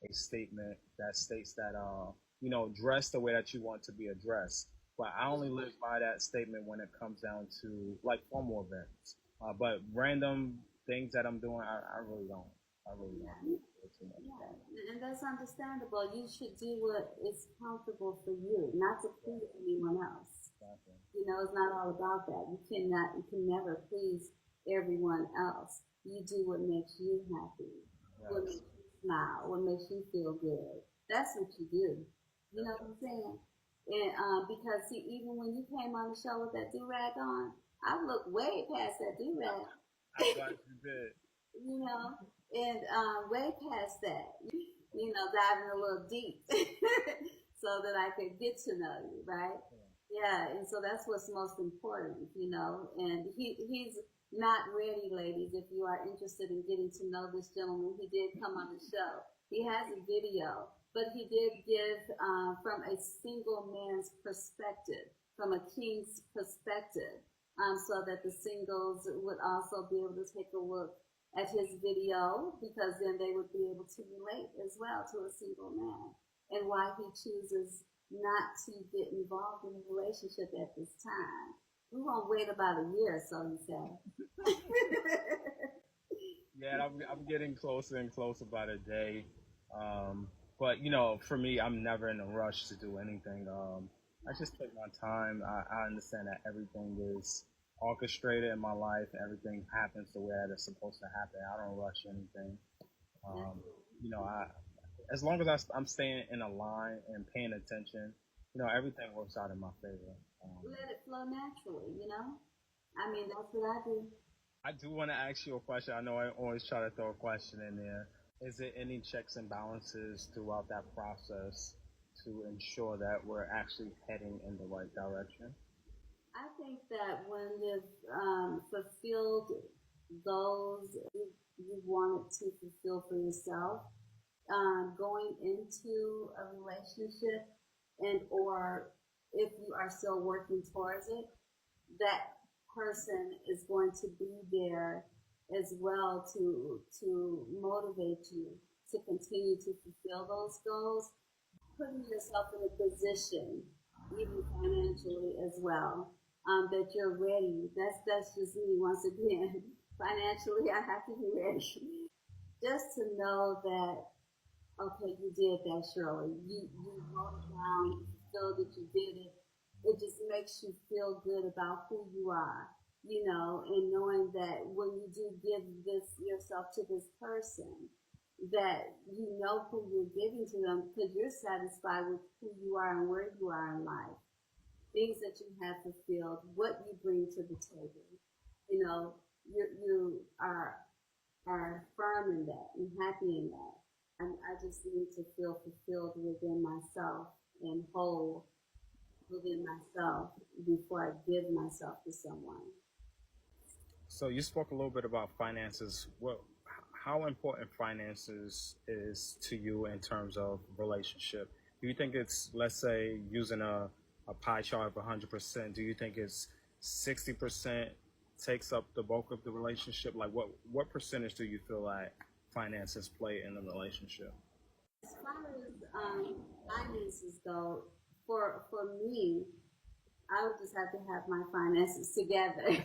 a statement that states that, dress the way that you want to be addressed. But I only live by that statement when it comes down to like formal events. But random things that I'm doing, I really don't. I really don't Yeah. do too much Yeah, about it. and that's understandable. You should do what is comfortable for you, not to please anyone else. Exactly. It's not all about that. You can never please everyone else. You do what makes you happy, what makes Yes. you smile, what makes you feel good. That's what you do. You know Yes. what I'm saying? And because see, even when you came on the show with that do rag on, I looked way past that do rag. I'm glad you did. you know, and way past that, diving a little deep so that I could get to know you, right? Yeah. Yeah, and so that's what's most important. And he's not ready, ladies, if you are interested in getting to know this gentleman. He did come on the show. He has a video, but he did give from a single man's perspective, from a king's perspective, so that the singles would also be able to take a look at his video, because then they would be able to relate as well to a single man and why he chooses not to get involved in a relationship at this time. We won't wait about a year, so he said. Yeah, and I'm getting closer and closer by the day. But for me, I'm never in a rush to do anything. I just take my time. I understand that everything is orchestrated in my life. Everything happens the way that it's supposed to happen. I don't rush anything. Um, I as long as I'm staying in a line and paying attention, everything works out in my favor. Let it flow naturally. I mean, that's what I do. I do want to ask you a question. I know I always try to throw a question in there. Is there any checks and balances throughout that process to ensure that we're actually heading in the right direction? I think that when you've fulfilled goals you wanted to fulfill for yourself, going into a relationship, and or if you are still working towards it, that person is going to be there as well to motivate you to continue to fulfill those goals, putting yourself in a position, even financially as well, that you're ready. That's just me once again. Financially, I have to be ready. Just to know that, okay, you did that, Shirley. You wrote it down, you feel that you did it. It just makes you feel good about who you are, and knowing that when you do give this yourself to this person, that you know who you're giving to them because you're satisfied with who you are and where you are in life, things that you have fulfilled, what you bring to the table. You are firm in that and happy in that. And I just need to feel fulfilled within myself and whole within myself before I give myself to someone. So you spoke a little bit about finances. How important finances is to you in terms of relationship? Do you think it's, let's say, using a pie chart of 100%? Do you think it's 60% takes up the bulk of the relationship? Like what percentage do you feel like finances play in the relationship? As far as finances go, for me, I would just have to have my finances together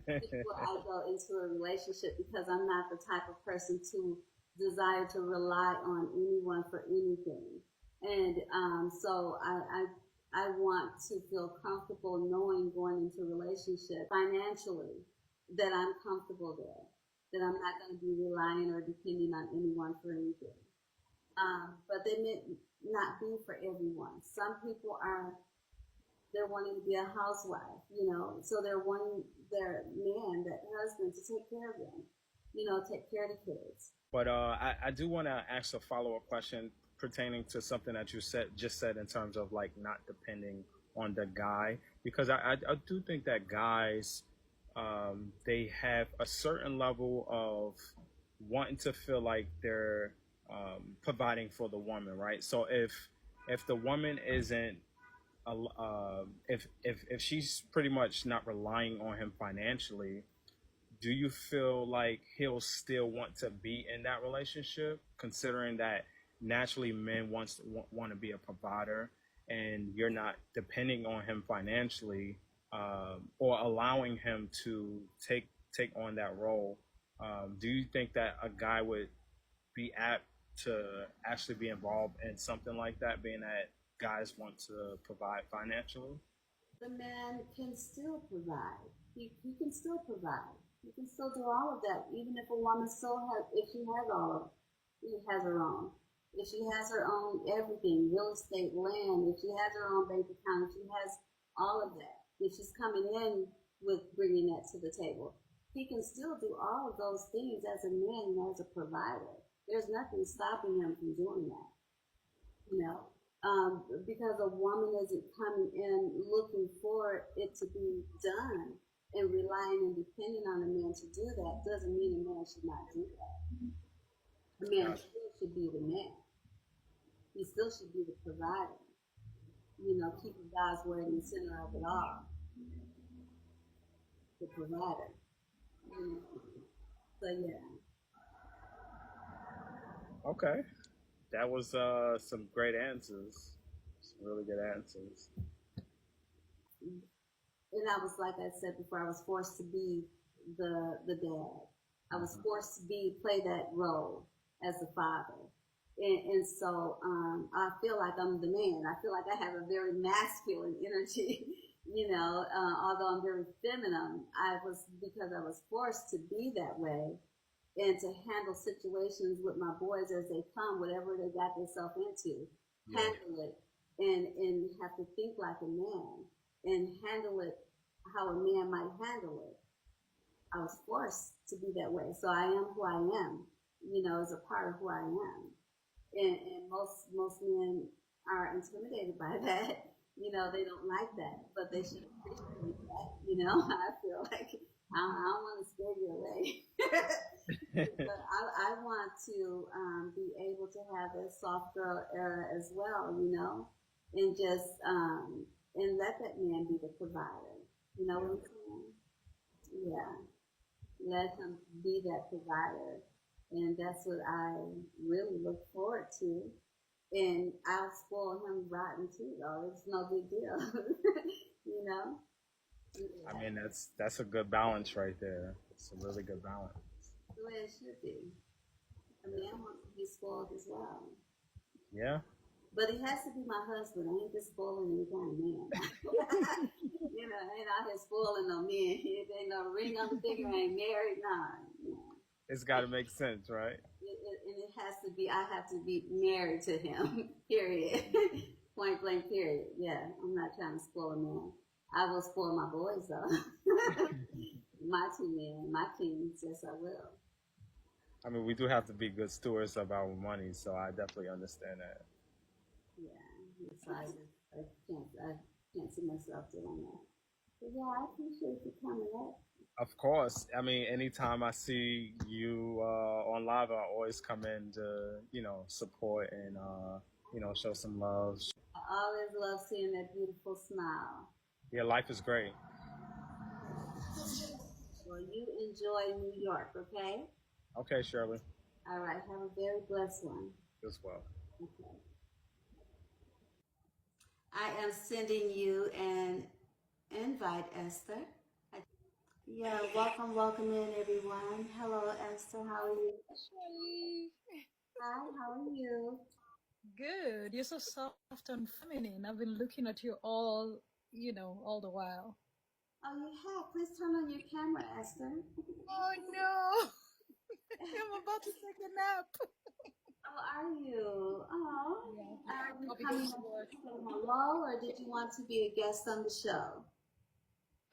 before I go into a relationship, because I'm not the type of person to desire to rely on anyone for anything. And so I want to feel comfortable knowing going into a relationship financially that I'm comfortable there, that I'm not going to be relying or depending on anyone for anything. But they may not be for everyone. Some people they're wanting to be a housewife, so they're wanting their man, their husband, to take care of them, take care of the kids. But I do want to ask a follow up question pertaining to something that you just said in terms of like not depending on the guy, because I do think that guys, they have a certain level of wanting to feel like they're providing for the woman, right? So if the woman isn't if she's pretty much not relying on him financially, do you feel like he'll still want to be in that relationship, considering that naturally men want to be a provider, and you're not depending on him financially, or allowing him to take on that role. Do you think that a guy would be apt to actually be involved in something like that, being that guys want to provide financially? The man can still provide. He can still provide. He can still do all of that, even if a woman still has, if she has all of, she has her own. If she has her own everything, real estate, land, if she has her own bank account, if she has all of that, if she's coming in with bringing that to the table, he can still do all of those things as a man and as a provider. There's nothing stopping him from doing that, you know. Because a woman isn't coming in looking for it to be done and relying and depending on a man to do that doesn't mean a man should not do that. A man still should be the man. He still should be the provider. You know, keeping God's word in the center of it all. The provider. You know? So yeah. Okay. That was some great answers. Some really good answers. And I was, like I said before, I was forced to be the dad. I was forced to play that role as a father. And so I feel like I'm the man. I feel like I have a very masculine energy, you know, although I'm very feminine. Because I was forced to be that way and to handle situations with my boys as they come, whatever they got themselves into, handle it and have to think like a man and handle it how a man might handle it. I was forced to be that way. So I am who I am, you know, as a part of who I am. And most men are intimidated by that. You know, they don't like that, but they should appreciate that. You know, I feel like I don't want to scare you away. But I want to be able to have that soft girl era as well, you know, and just and let that man be the provider. You know what I'm saying? Yeah. Let him be that provider. And that's what I really look forward to. And I'll spoil him rotten too, though. It's no big deal. You know? Yeah. I mean, that's a good balance right there. It's a really good balance. The way it should be. I mean, I want to be spoiled as well. Yeah. But it has to be my husband. I ain't just spoiling any kind of man. You know, I ain't out here spoiling no men. It ain't no ring on the finger, I ain't married, nah. It's got to make sense, right? And it has to be, I have to be married to him, period. Point blank, period. Yeah, I'm not trying to spoil a man. I will spoil my boys, though. My two men, my kings, yes, I will. I mean, we do have to be good stewards of our money, so I definitely understand that. Yeah, so I can't see myself doing that. But yeah, I appreciate you coming up. Of course. I mean, anytime I see you on live, I always come in to, you know, support and, you know, show some love. I always love seeing that beautiful smile. Yeah, life is great. Well, you enjoy New York, okay? Okay, Shirley. All right, have a very blessed one. As well. Okay. I am sending you an invite, Esther. Yeah, welcome in, everyone. Hello, Esther. How are you? Shirley. Hi, how are you? Good. You're so soft and feminine. I've been looking at you all, all the while. Oh, you have? Please turn on your camera, Esther. Oh, no. I'm about to take a nap. Oh, are you? Oh. Yeah. Are you coming to say hello, or did you want to be a guest on the show?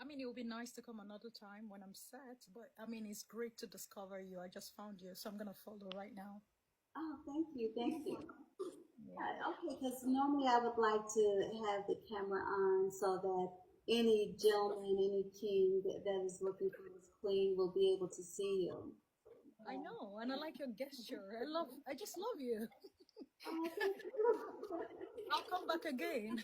I mean, it would be nice to come another time when I'm set, but I mean, it's great to discover you. I just found you, so I'm going to follow right now. Oh, thank you. Yeah. Okay, because normally I would like to have the camera on so that any gentleman, any king that is looking for his queen will be able to see you. I know, and I like your gesture. I just love you. Oh, thank you. I'll come back again.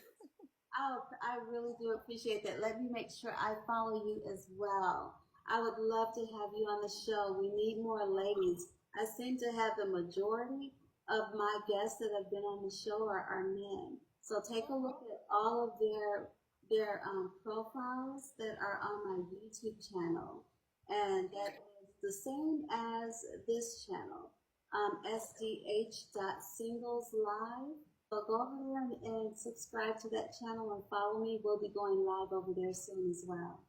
Oh, I really do appreciate that. Let me make sure I follow you as well. I would love to have you on the show. We need more ladies. I seem to have the majority of my guests that have been on the show are men. So take a look at all of their profiles that are on my YouTube channel, and that is the same as this channel, SDH.singlesLIVE. So go over there and subscribe to that channel and follow me. We'll be going live over there soon as well.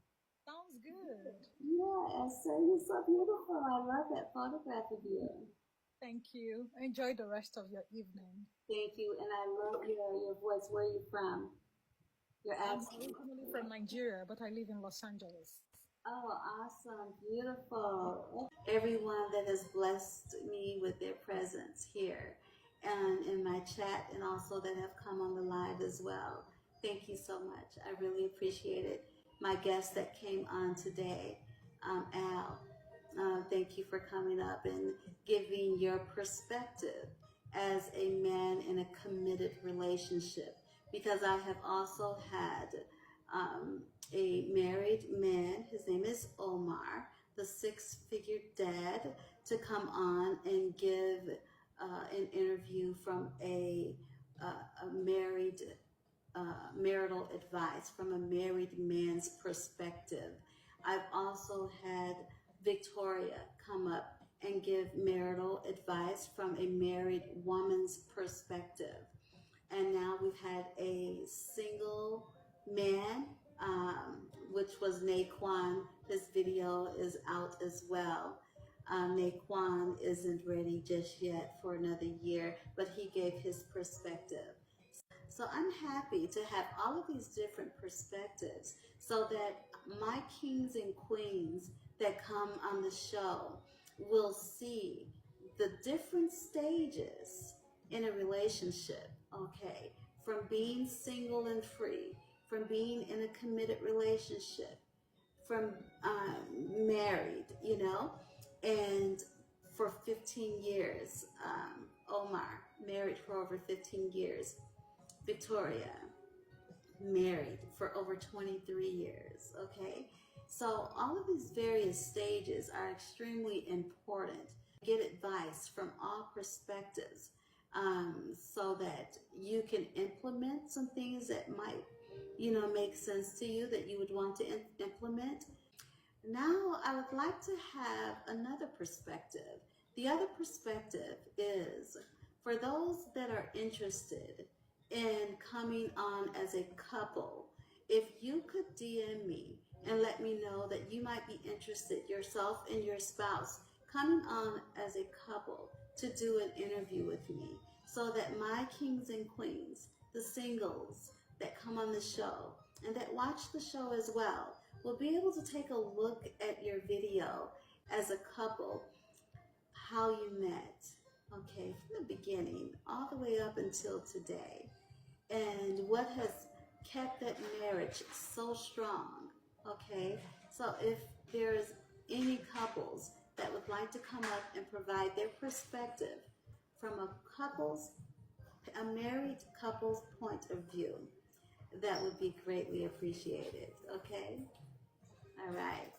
Sounds good. Yes, so you're so beautiful. I love that photograph of you. Thank you. Enjoy the rest of your evening. Thank you, and I love your voice. Where are you from? Your I'm accent. originally from Nigeria, but I live in Los Angeles. Oh, awesome. Beautiful. Everyone that has blessed me with their presence here and in my chat, and also that have come on the live as well. Thank you so much. I really appreciate it. My guest that came on today, Al, thank you for coming up and giving your perspective as a man in a committed relationship, because I have also had a married man, his name is Omar, the six-figure dad, to come on and give an interview from a married marital advice from a married man's perspective. I've also had Victoria come up and give marital advice from a married woman's perspective. And now we've had a single man, which was Naquan. His video is out as well. Naquan isn't ready just yet for another year, but he gave his perspective. So I'm happy to have all of these different perspectives so that my kings and queens that come on the show will see the different stages in a relationship, okay? From being single and free, from being in a committed relationship, from married, you know, and for 15 years, Omar, married for over 15 years. Victoria, married for over 23 years, okay? So all of these various stages are extremely important. Get advice from all perspectives so that you can implement some things that might, you know, make sense to you that you would want to implement. Now I would like to have another perspective. The other perspective is for those that are interested in coming on as a couple. If you could DM me and let me know that you might be interested, yourself and your spouse, coming on as a couple to do an interview with me, so that my kings and queens, the singles that come on the show and that watch the show as well, will be able to take a look at your video as a couple, how you met, okay, from the beginning all the way up until today, and what has kept that marriage so strong, okay? So if there's any couples that would like to come up and provide their perspective from a married couple's point of view, that would be greatly appreciated, okay? All right.